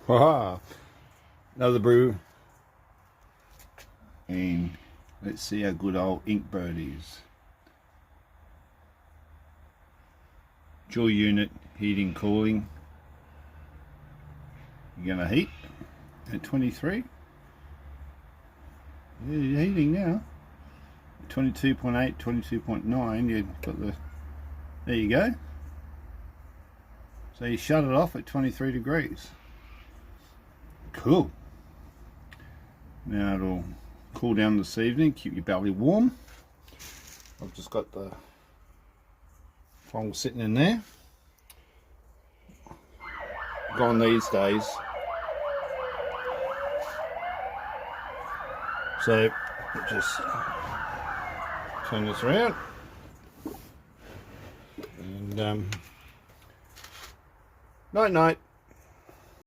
Haha. Another brew. And let's see how good old ink bird is. Dual unit heating cooling. You're gonna heat at 23. Yeah, you're heating now. 22.8, 22.9. You've got the. There you go. So you shut it off at 23 degrees. Cool. Now it'll cool down this evening, keep your belly warm. I've just got the thong sitting in there. Gone these days. So just turn this around and night night.